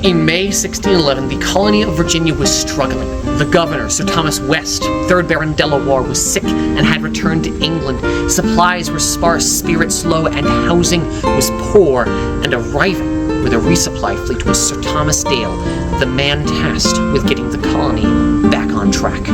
In May 1611, the colony of Virginia was struggling. The governor, Sir Thomas West, 3rd Baron Delaware, was sick and had returned to England. Supplies were sparse, spirits low, and housing was poor. And arriving with a resupply fleet was Sir Thomas Dale, the man tasked with getting the colony back on track.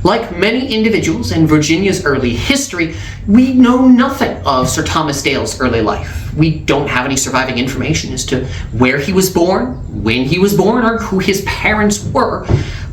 Like many individuals in Virginia's early history, we know nothing of Sir Thomas Dale's early life. We don't have any surviving information as to where he was born, when he was born, or who his parents were,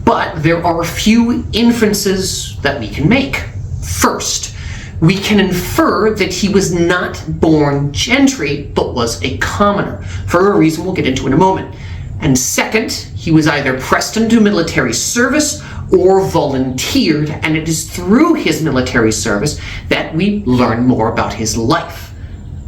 but there are a few inferences that we can make. First, we can infer that he was not born gentry, but was a commoner, for a reason we'll get into in a moment. And second, he was either pressed into military service or volunteered, and it is through his military service that we learn more about his life.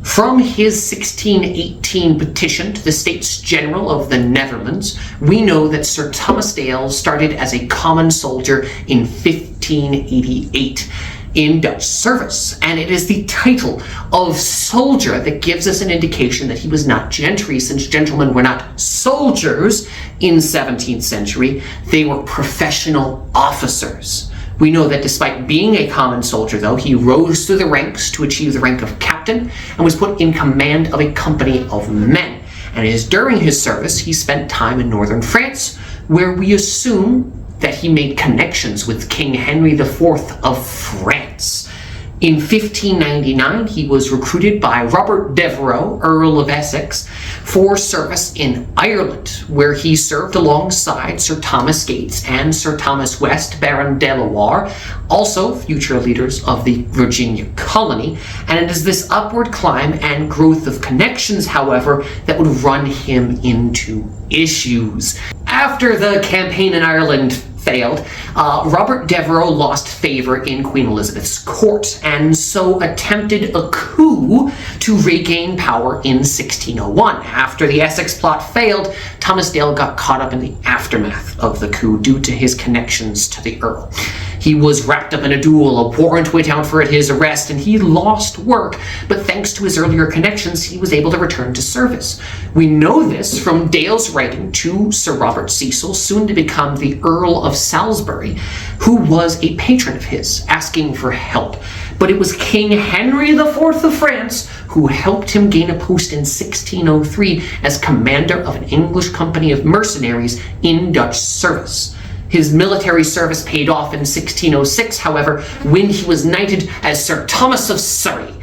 From his 1618 petition to the States General of the Netherlands, we know that Sir Thomas Dale started as a common soldier in 1588 in Dutch service, and it is the title of soldier that gives us an indication that he was not gentry, since gentlemen were not soldiers in 17th century, they were professional officers. We know that despite being a common soldier, though, he rose through the ranks to achieve the rank of captain and was put in command of a company of men. And it is during his service he spent time in northern France, where we assume that he made connections with King Henry IV of France. In 1599, he was recruited by Robert Devereux, Earl of Essex, for service in Ireland, where he served alongside Sir Thomas Gates and Sir Thomas West, Baron Delaware, also future leaders of the Virginia colony. And it is this upward climb and growth of connections, however, that would run him into issues. After the campaign in Ireland failed, Robert Devereux lost favor in Queen Elizabeth's court, and so attempted a coup to regain power in 1601. After the Essex plot failed, Thomas Dale got caught up in the aftermath of the coup due to his connections to the Earl. He was wrapped up in a duel, a warrant went out for his arrest, and he lost work, but thanks to his earlier connections, he was able to return to service. We know this from Dale's writing to Sir Robert Cecil, soon to become the Earl of Salisbury, who was a patron of his, asking for help. But it was King Henry IV of France who helped him gain a post in 1603 as commander of an English company of mercenaries in Dutch service. His military service paid off in 1606, however, when he was knighted as Sir Thomas of Surrey.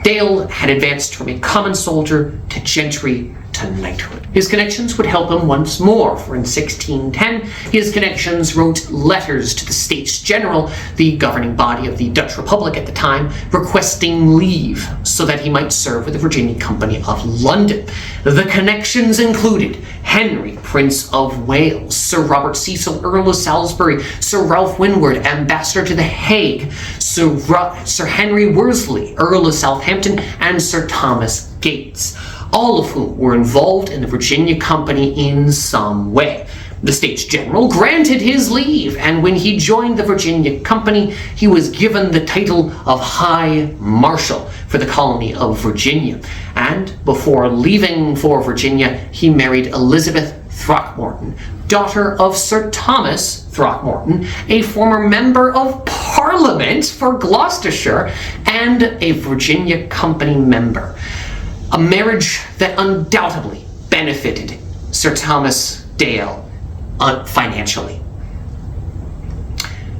Dale had advanced from a common soldier to gentry to knighthood. His connections would help him once more, for in 1610, his connections wrote letters to the States General, the governing body of the Dutch Republic at the time, requesting leave so that he might serve with the Virginia Company of London. The connections included Henry, Prince of Wales, Sir Robert Cecil, Earl of Salisbury, Sir Ralph Windward, Ambassador to the Hague, Sir Henry Worsley, Earl of Southampton, and Sir Thomas Gates, all of whom were involved in the Virginia Company in some way. The States General granted his leave, and when he joined the Virginia Company, he was given the title of High Marshal for the colony of Virginia. And before leaving for Virginia, he married Elizabeth Throckmorton, daughter of Sir Thomas Throckmorton, a former member of Parliament for Gloucestershire and a Virginia Company member. A marriage that undoubtedly benefited Sir Thomas Dale financially.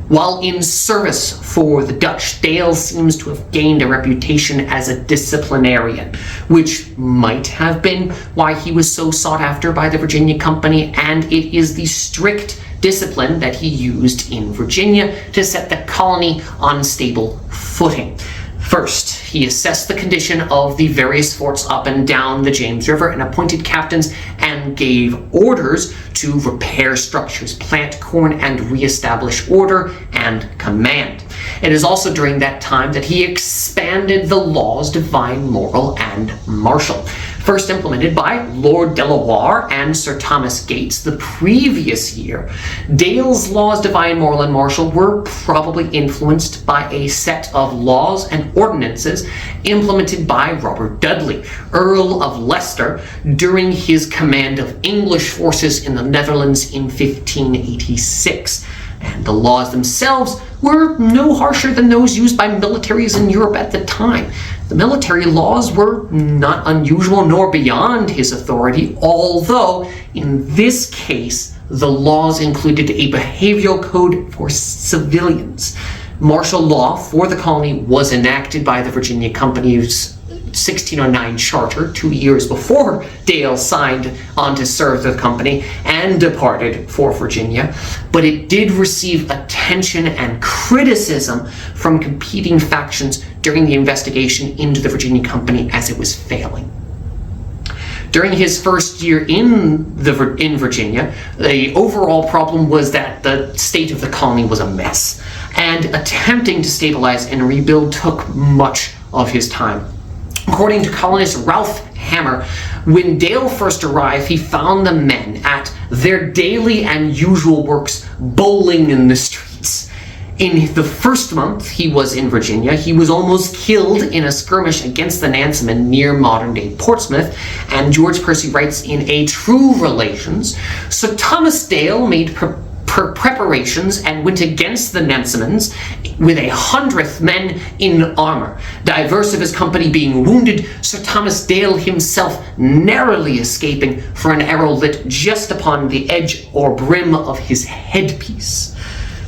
While in service for the Dutch, Dale seems to have gained a reputation as a disciplinarian, which might have been why he was so sought after by the Virginia Company, and it is the strict discipline that he used in Virginia to set the colony on stable footing. First, he assessed the condition of the various forts up and down the James River and appointed captains and gave orders to repair structures, plant corn, and reestablish order and command. It is also during that time that he expanded the laws, divine, moral, and martial. First implemented by Lord Delaware and Sir Thomas Gates the previous year, Dale's laws dividing Moral and Marshal were probably influenced by a set of laws and ordinances implemented by Robert Dudley, Earl of Leicester, during his command of English forces in the Netherlands in 1586. And the laws themselves were no harsher than those used by militaries in Europe at the time. The military laws were not unusual nor beyond his authority, although in this case the laws included a behavioral code for civilians. Martial law for the colony was enacted by the Virginia Company's 1609 charter 2 years before Dale signed on to serve the company and departed for Virginia, but it did receive attention and criticism from competing factions during the investigation into the Virginia Company as it was failing. During his first year in Virginia, the overall problem was that the state of the colony was a mess, and attempting to stabilize and rebuild took much of his time. According to colonist Ralph Hammer, when Dale first arrived, he found the men at their daily and usual works bowling in the streets. In the first month he was in Virginia, he was almost killed in a skirmish against the Nancymen near modern-day Portsmouth, and George Percy writes in A True Relations, Sir Thomas Dale made preparations and went against the Nancymans with 100 men in armour. Divers of his company being wounded, Sir Thomas Dale himself narrowly escaping for an arrow lit just upon the edge or brim of his headpiece.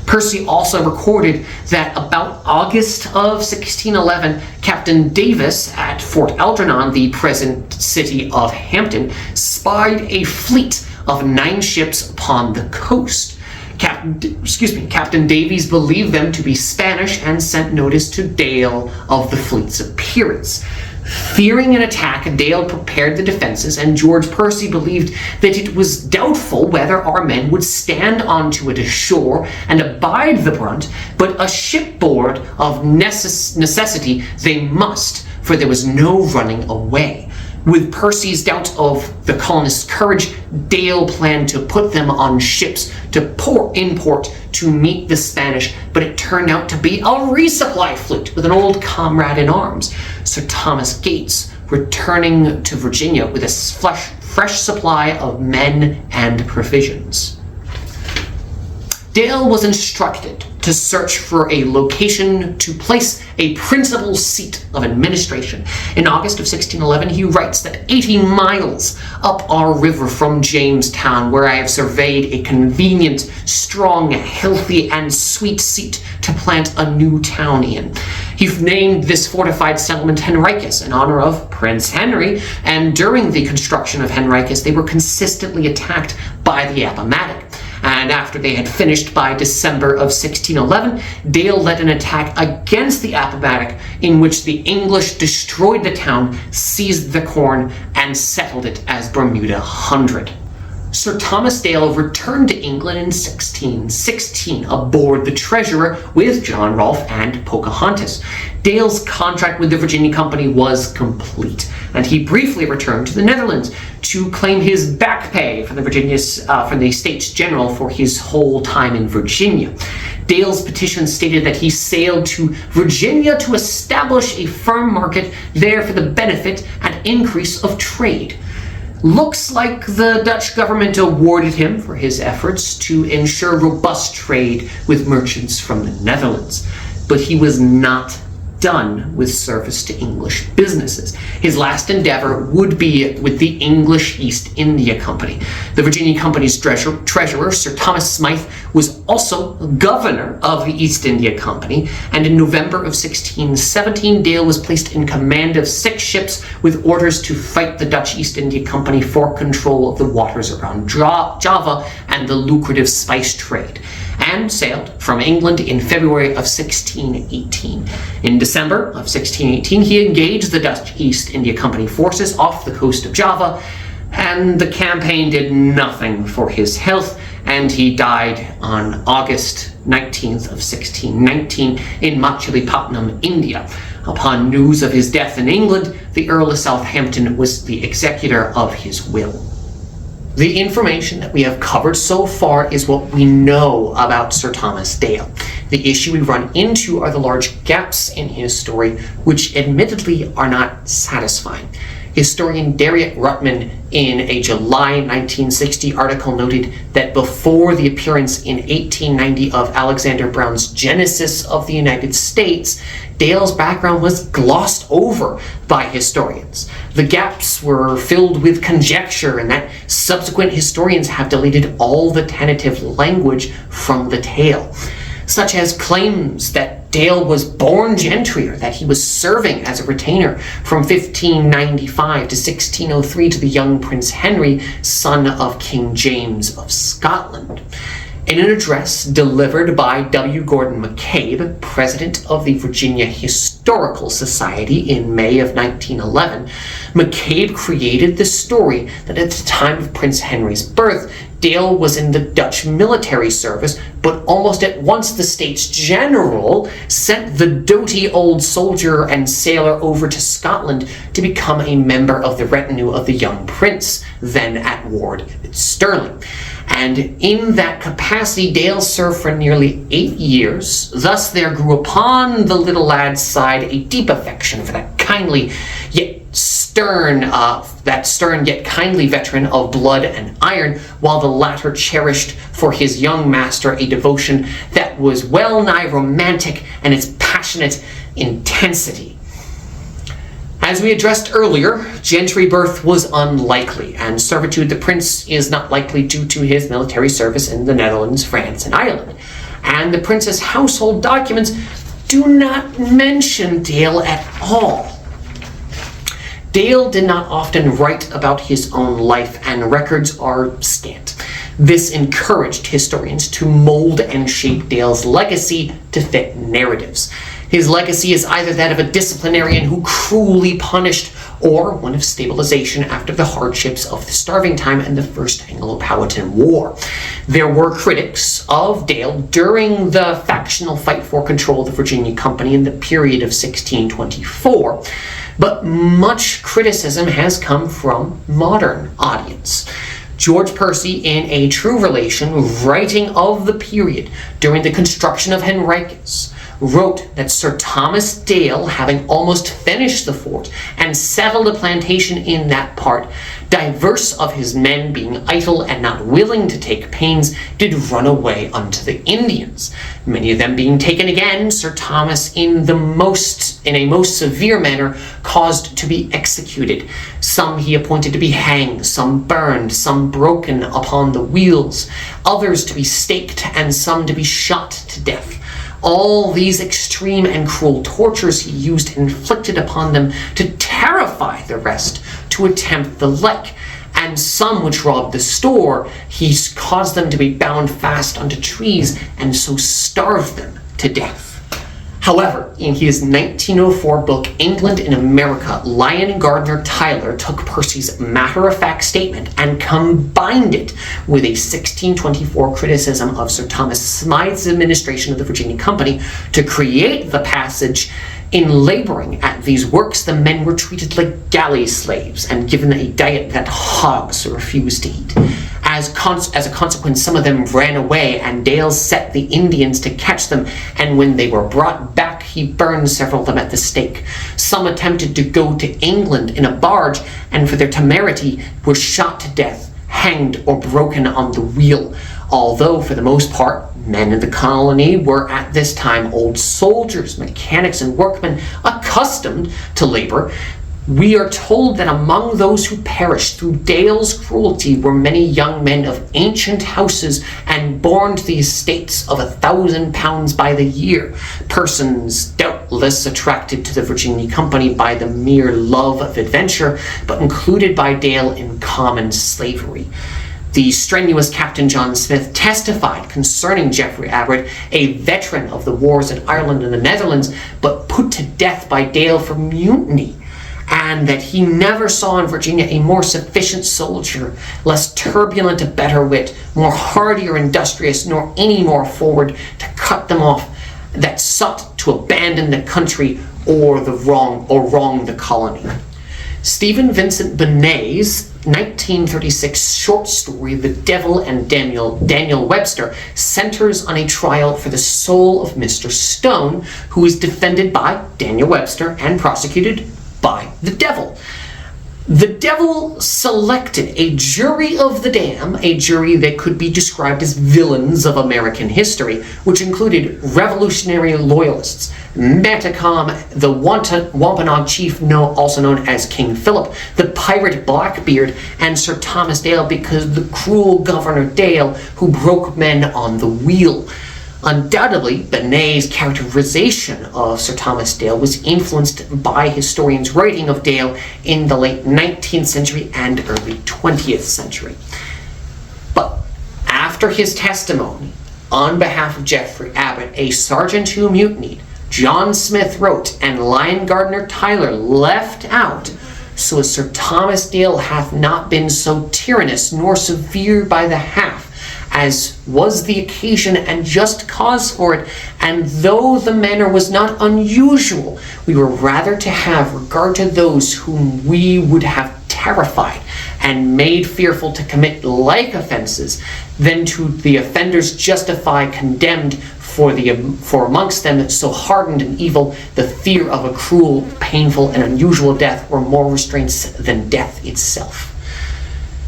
Percy also recorded that about August of 1611, Captain Davis at Fort Algernon, the present city of Hampton, spied a fleet of 9 ships upon the coast. Captain Davies believed them to be Spanish and sent notice to Dale of the fleet's appearance. Fearing an attack, Dale prepared the defenses, and George Percy believed that it was doubtful whether our men would stand onto it ashore and abide the brunt, but a shipboard of necessity they must, for there was no running away. With Percy's doubt of the colonists' courage, Dale planned to put them on ships in port to meet the Spanish, but it turned out to be a resupply fleet with an old comrade in arms, Sir Thomas Gates, returning to Virginia with a fresh supply of men and provisions. Dale was instructed to search for a location to place a principal seat of administration. In August of 1611, he writes that 80 miles up our river from Jamestown, where I have surveyed a convenient, strong, healthy, and sweet seat to plant a new town in. He named this fortified settlement Henricus in honor of Prince Henry, and during the construction of Henricus, they were consistently attacked by the Appomattox. And after they had finished by December of 1611, Dale led an attack against the Appomattox, in which the English destroyed the town, seized the corn, and settled it as Bermuda Hundred. Sir Thomas Dale returned to England in 1616 aboard the Treasurer with John Rolfe and Pocahontas. Dale's contract with the Virginia Company was complete, and he briefly returned to the Netherlands to claim his back pay from the States General for his whole time in Virginia. Dale's petition stated that he sailed to Virginia to establish a firm market there for the benefit and increase of trade. Looks like the Dutch government awarded him for his efforts to ensure robust trade with merchants from the Netherlands, but he was not done with service to English businesses. His last endeavor would be with the English East India Company. The Virginia Company's treasurer, Sir Thomas Smythe, was also governor of the East India Company, and in November of 1617, Dale was placed in command of 6 ships with orders to fight the Dutch East India Company for control of the waters around Java and the lucrative spice trade, and sailed from England in February of 1618. In December of 1618, he engaged the Dutch East India Company forces off the coast of Java, and the campaign did nothing for his health, and he died on August 19th of 1619 in Machilipatnam, India. Upon news of his death in England, the Earl of Southampton was the executor of his will. The information that we have covered so far is what we know about Sir Thomas Dale. The issue we run into are the large gaps in his story, which admittedly are not satisfying. Historian Dariet Rutman, in a July 1960 article, noted that before the appearance in 1890 of Alexander Brown's Genesis of the United States, Dale's background was glossed over by historians. The gaps were filled with conjecture, and that subsequent historians have deleted all the tentative language from the tale, such as claims that Dale was born gentry, or that he was serving as a retainer from 1595 to 1603 to the young Prince Henry, son of King James of Scotland. In an address delivered by W. Gordon McCabe, president of the Virginia Historical Society, in May of 1911, McCabe created the story that at the time of Prince Henry's birth, Dale was in the Dutch military service, but almost at once the States General sent the doughty old soldier and sailor over to Scotland to become a member of the retinue of the young prince, then at war with Stirling. And in that capacity, Dale served for nearly 8 years. Thus there grew upon the little lad's side a deep affection for that stern yet kindly veteran of blood and iron, while the latter cherished for his young master a devotion that was well nigh romantic in its passionate intensity. As we addressed earlier, gentry birth was unlikely, and servitude the prince is not likely due to his military service in the Netherlands, France, and Ireland. And the prince's household documents do not mention Dale at all. Dale did not often write about his own life, and records are scant. This encouraged historians to mold and shape Dale's legacy to fit narratives. His legacy is either that of a disciplinarian who cruelly punished, or one of stabilization after the hardships of the starving time and the First Anglo-Powhatan War. There were critics of Dale during the factional fight for control of the Virginia Company in the period of 1624, but much criticism has come from modern audience. George Percy, in A True Relation, writing of the period during the construction of Henricus, wrote that Sir Thomas Dale, having almost finished the fort and settled a plantation in that part, diverse of his men being idle and not willing to take pains, did run away unto the Indians. Many of them being taken again, Sir Thomas in a most severe manner caused to be executed. Some he appointed to be hanged, some burned, some broken upon the wheels, others to be staked, and some to be shot to death. All these extreme and cruel tortures he used and inflicted upon them to terrify the rest to attempt the like, and some which robbed the store, he caused them to be bound fast unto trees, and so starved them to death. However, in his 1904 book, England in America, Lyon Gardner Tyler took Percy's matter-of-fact statement and combined it with a 1624 criticism of Sir Thomas Smythe's administration of the Virginia Company to create the passage, "In laboring at these works, the men were treated like galley slaves and given a diet that hogs refused to eat. As a consequence, some of them ran away, and Dale set the Indians to catch them, and when they were brought back, he burned several of them at the stake. Some attempted to go to England in a barge, and for their temerity were shot to death, hanged, or broken on the wheel. Although, for the most part, men in the colony were at this time old soldiers, mechanics, and workmen accustomed to labor, we are told that among those who perished through Dale's cruelty were many young men of ancient houses and born to the estates of 1,000 pounds by the year, persons doubtless attracted to the Virginia Company by the mere love of adventure, but included by Dale in common slavery." The strenuous Captain John Smith testified concerning Geoffrey Averett, a veteran of the wars in Ireland and the Netherlands, but put to death by Dale for mutiny, and that he never saw in Virginia a more sufficient soldier, less turbulent, a better wit, more hardy or industrious, nor any more forward to cut them off that sought to abandon the country or wrong the colony. Stephen Vincent Benet's 1936 short story, The Devil and Daniel Webster, centers on a trial for the soul of Mr. Stone, who is defended by Daniel Webster and prosecuted by the devil. The devil selected a jury of the damned, a jury that could be described as villains of American history, which included revolutionary loyalists, Matacom, the Wampanoag chief also known as King Philip, the pirate Blackbeard, and Sir Thomas Dale, because the cruel Governor Dale who broke men on the wheel. Undoubtedly, Benet's characterization of Sir Thomas Dale was influenced by historians' writing of Dale in the late 19th century and early 20th century. But after his testimony on behalf of Geoffrey Abbott, a sergeant who mutinied, John Smith wrote, and Lion Gardner Tyler left out, "So Sir Thomas Dale hath not been so tyrannous nor severe by the half, as was the occasion and just cause for it, and though the manner was not unusual, we were rather to have regard to those whom we would have terrified and made fearful to commit like offences, than to the offenders justified condemned, for amongst them so hardened and evil, the fear of a cruel, painful, and unusual death were more restraints than death itself."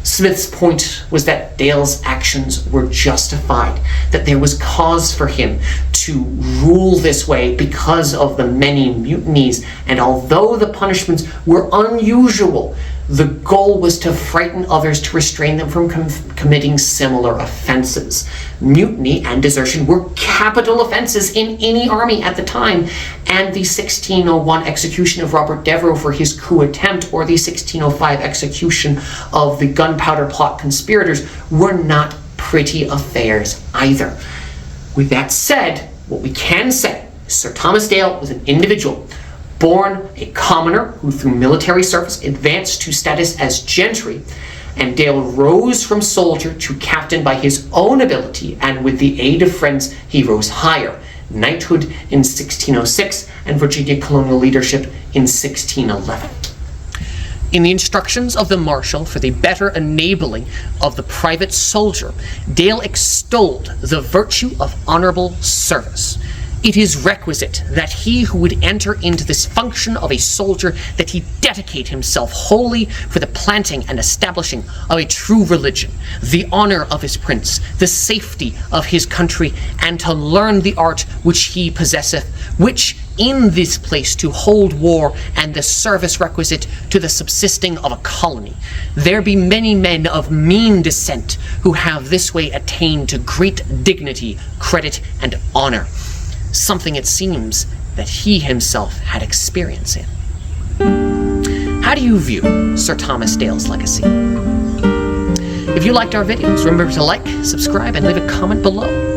Smith's point was that Dale's actions were justified, that there was cause for him to rule this way because of the many mutinies, and although the punishments were unusual, the goal was to frighten others to restrain them from committing similar offenses. Mutiny and desertion were capital offenses in any army at the time, and the 1601 execution of Robert Devereux for his coup attempt, or the 1605 execution of the gunpowder plot conspirators, were not pretty affairs either. With that said, what we can say is Sir Thomas Dale was an individual born a commoner who through military service advanced to status as gentry, and Dale rose from soldier to captain by his own ability, and with the aid of friends he rose higher, knighthood in 1606 and Virginia colonial leadership in 1611. In the instructions of the Marshal for the better enabling of the private soldier, Dale extolled the virtue of honorable service. It is requisite that he who would enter into this function of a soldier, that he dedicate himself wholly for the planting and establishing of a true religion, the honor of his prince, the safety of his country, and to learn the art which he possesseth, which in this place to hold war and the service requisite to the subsisting of a colony. There be many men of mean descent who have this way attained to great dignity, credit, and honor, something it seems that he himself had experience in. How do you view Sir Thomas Dale's legacy? If you liked our videos, remember to like, subscribe, and leave a comment below.